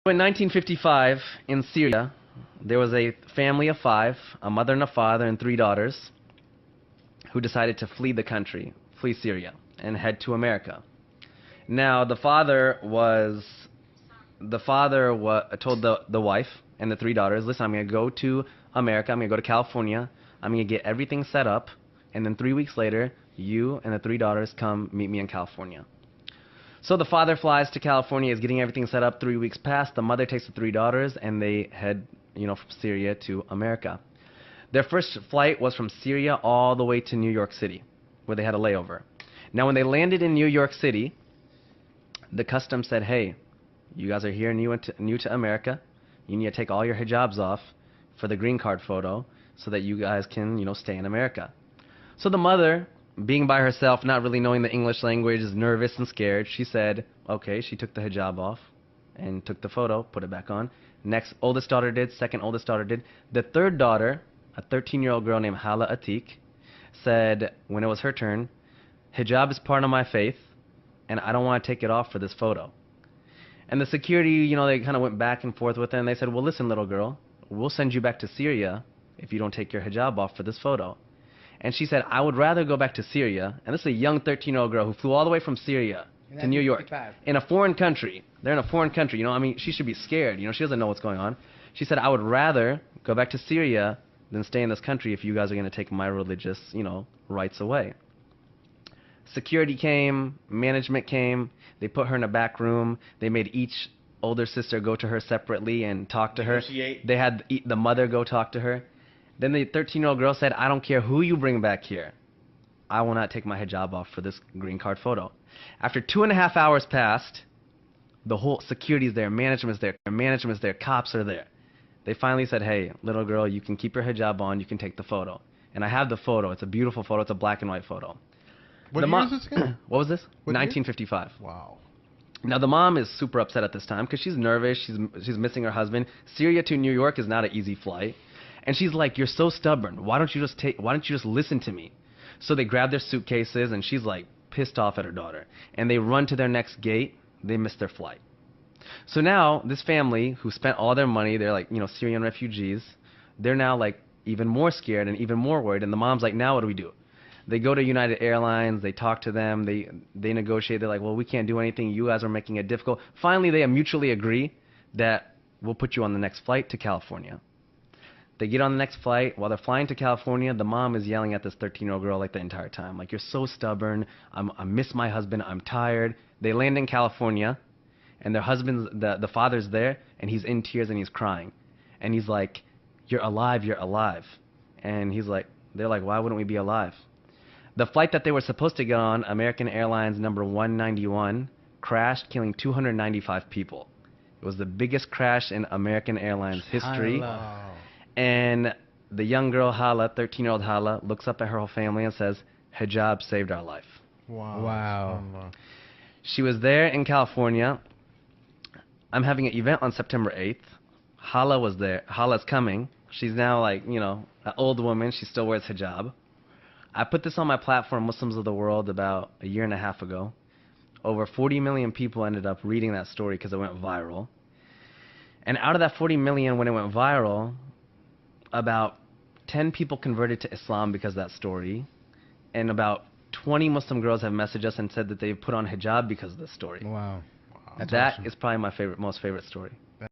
In 1955, in Syria, there was a family of 5, a mother and a father and 3 daughters, who decided to flee the country, flee Syria, and head to America. Now, the father told the wife and the 3 daughters, listen, I'm going to go to America, I'm going to go to California, I'm going to get everything set up, and then 3 weeks later, you and the 3 daughters come meet me in California. So the father flies to California, is getting everything set up. 3 weeks pass. The mother takes the 3 daughters, and they head, from Syria to America. Their first flight was from Syria all the way to New York City, where they had a layover. Now, when they landed in New York City, the customs said, hey, you guys are here new to America. You need to take all your hijabs off for the green card photo so that you guys can, stay in America. So the mother, being by herself, not really knowing the English language, is nervous and scared. She said, okay, she took the hijab off and took the photo, put it back on. Next oldest daughter did, second oldest daughter did. The third daughter, a 13-year-old girl named Hala Atik, said when it was her turn, hijab is part of my faith, and I don't want to take it off for this photo. And the security, they kind of went back and forth with her, and they said, well, listen, little girl, we'll send you back to Syria if you don't take your hijab off for this photo. And she said, I would rather go back to Syria. And this is a young 13-year-old girl who flew all the way from Syria to New York in a foreign country. They're in a foreign country. She should be scared. She doesn't know what's going on. She said, I would rather go back to Syria than stay in this country if you guys are going to take my religious, rights away. Security came. Management came. They put her in a back room. They made each older sister go to her separately and talk to her. They had the mother go talk to her. Then the 13-year-old girl said, I don't care who you bring back here. I will not take my hijab off for this green card photo. After 2.5 hours passed, the whole security's there, management's there, cops are there. They finally said, hey, little girl, you can keep your hijab on, you can take the photo. And I have the photo. It's a beautiful photo. It's a black and white photo. What year is this again? What was this? What 1955. Year? Wow. Now, the mom is super upset at this time because she's nervous. She's missing her husband. Syria to New York is not an easy flight. And she's like, you're so stubborn. Why don't you just listen to me? So they grab their suitcases, and she's like pissed off at her daughter. And they run to their next gate. They miss their flight. So now this family who spent all their money, they're like, Syrian refugees. They're now like even more scared and even more worried. And the mom's like, now what do we do? They go to United Airlines. They talk to them. They negotiate. They're like, well, we can't do anything. You guys are making it difficult. Finally, they mutually agree that we'll put you on the next flight to California. They get on the next flight. While they're flying to California, the mom is yelling at this 13-year-old girl like the entire time. Like, you're so stubborn. I miss my husband. I'm tired. They land in California, and their husband's, the father's there, and he's in tears and he's crying. And he's like, you're alive, you're alive. And they're like, why wouldn't we be alive? The flight that they were supposed to get on, American Airlines number 191, crashed, killing 295 people. It was the biggest crash in American Airlines history. Wow. And the young girl, Hala, 13-year-old Hala, looks up at her whole family and says, hijab saved our life. Wow. Wow. She was there in California. I'm having an event on September 8th. Hala was there. Hala's coming. She's now like, an old woman. She still wears hijab. I put this on my platform, Muslims of the World, about 1.5 years ago. Over 40 million people ended up reading that story because it went viral. And out of that 40 million, when it went viral, about 10 people converted to Islam because of that story. And about 20 Muslim girls have messaged us and said that they've put on hijab because of this story. Wow. That is probably my most favorite story.